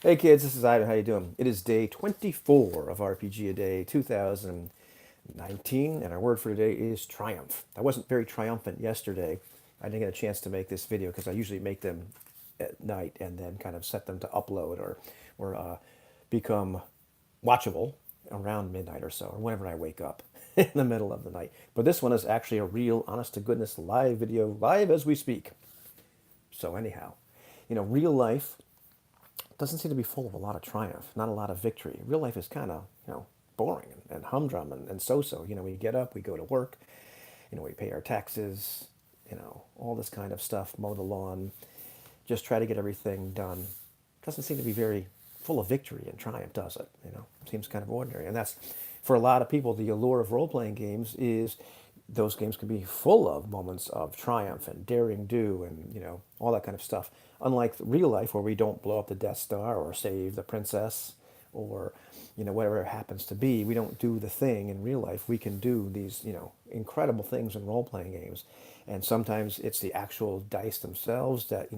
Hey kids, this is Ivan. How you doing? It is day 24 of RPG A Day 2019, and our word for today is triumph. I wasn't very triumphant yesterday. I didn't get a chance to make this video because I usually make them at night and then kind of set them to upload or become watchable around midnight or so, or whenever I wake up in the middle of the night. But this one is actually a real, honest to goodness live video, live as we speak. So anyhow, real life doesn't seem to be full of a lot of triumph, not a lot of victory. Real life is kind of, boring and humdrum and so-so. We get up, we go to work, we pay our taxes, all this kind of stuff, mow the lawn, just try to get everything done. Doesn't seem to be very full of victory and triumph, does it? Seems kind of ordinary. And that's, for a lot of people, the allure of role-playing games is those games can be full of moments of triumph and daring do and all that kind of stuff, unlike real life where we don't blow up the Death Star or save the princess or whatever it happens to be. We don't do the thing in real life. We can do these incredible things in role-playing games, and sometimes it's the actual dice themselves that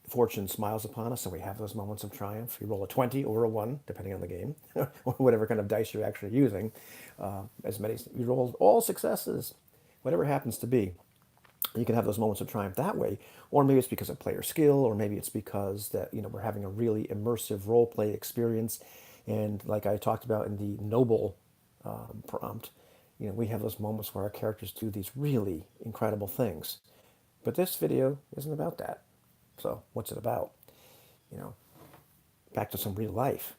fortune smiles upon us and we have those moments of triumph. You roll a 20 or a 1, depending on the game, or whatever kind of dice you're actually using. As many, you roll all successes, whatever it happens to be. You can have those moments of triumph that way, or maybe it's because of player skill, or maybe it's because that we're having a really immersive role play experience, and like I talked about in the noble prompt, we have those moments where our characters do these really incredible things. But this video isn't about that. So what's it about? You know, Back to some real life.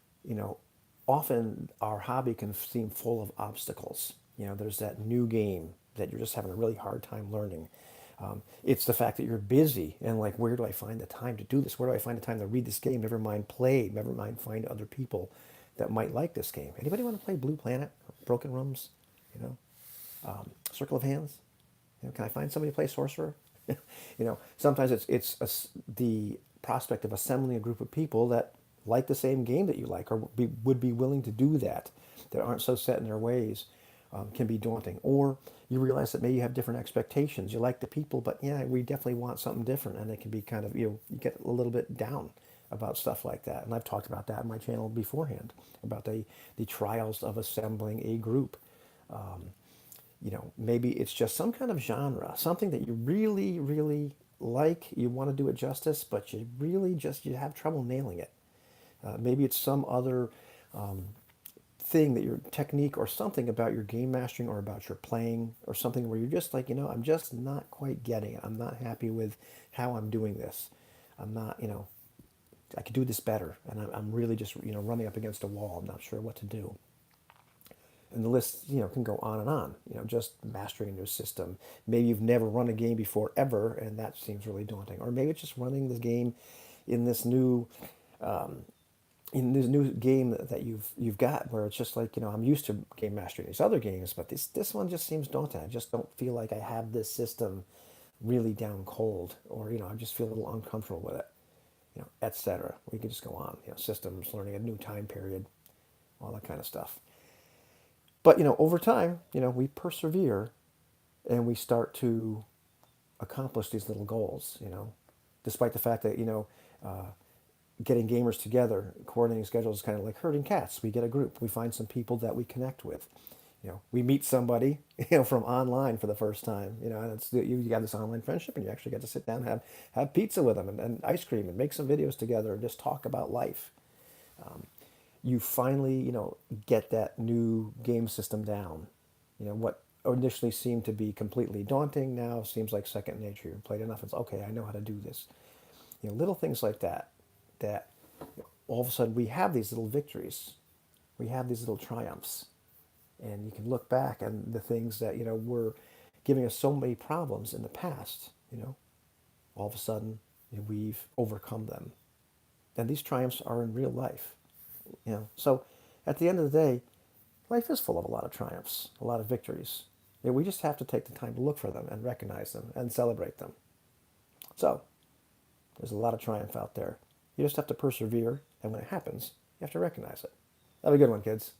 Often our hobby can seem full of obstacles. There's that new game that you're just having a really hard time learning. It's the fact that you're busy and like, where do I find the time to do this? Where do I find the time to read this game? Never mind play. Never mind find other people that might like this game. Anybody want to play Blue Planet, Broken Rooms, you know, Circle of Hands? Can I find somebody to play Sorcerer? Sometimes the prospect of assembling a group of people that like the same game that you like or would be willing to do that, that aren't so set in their ways, can be daunting. Or you realize that maybe you have different expectations. You like the people, but yeah, we definitely want something different, and it can be kind of you get a little bit down about stuff like that. And I've talked about that in my channel beforehand about the trials of assembling a group. Maybe it's just some kind of genre, something that you really, really like, you want to do it justice, but you have trouble nailing it. Maybe it's some other thing that your technique or something about your game mastering or about your playing or something where you're just like, I'm just not quite getting it. I'm not happy with how I'm doing this. I'm not, I could do this better. And I'm really just, running up against a wall. I'm not sure what to do. And the list can go on and on. Just mastering a new system. Maybe you've never run a game before ever, and that seems really daunting. Or maybe it's just running this game in this new game that you've got, where it's just like, I'm used to game mastering these other games, but this one just seems daunting. I just don't feel like I have this system really down cold, or I just feel a little uncomfortable with it, etc. We could just go on. Systems, learning a new time period, all that kind of stuff. But over time, we persevere and we start to accomplish these little goals. Despite the fact that getting gamers together, coordinating schedules is kind of like herding cats. We get a group, we find some people that we connect with. We meet somebody, from online for the first time. And you got this online friendship, and you actually get to sit down and have pizza with them and ice cream and make some videos together and just talk about life. You finally, get that new game system down. What initially seemed to be completely daunting now seems like second nature. You've played enough, it's okay, I know how to do this. Little things like that, that all of a sudden we have these little victories. We have these little triumphs. And you can look back and the things that, were giving us so many problems in the past, all of a sudden we've overcome them. And these triumphs are in real life. So at the end of the day, life is full of a lot of triumphs, a lot of victories. We just have to take the time to look for them and recognize them and celebrate them. So there's a lot of triumph out there. You just have to persevere, and when it happens, you have to recognize it. Have a good one, kids.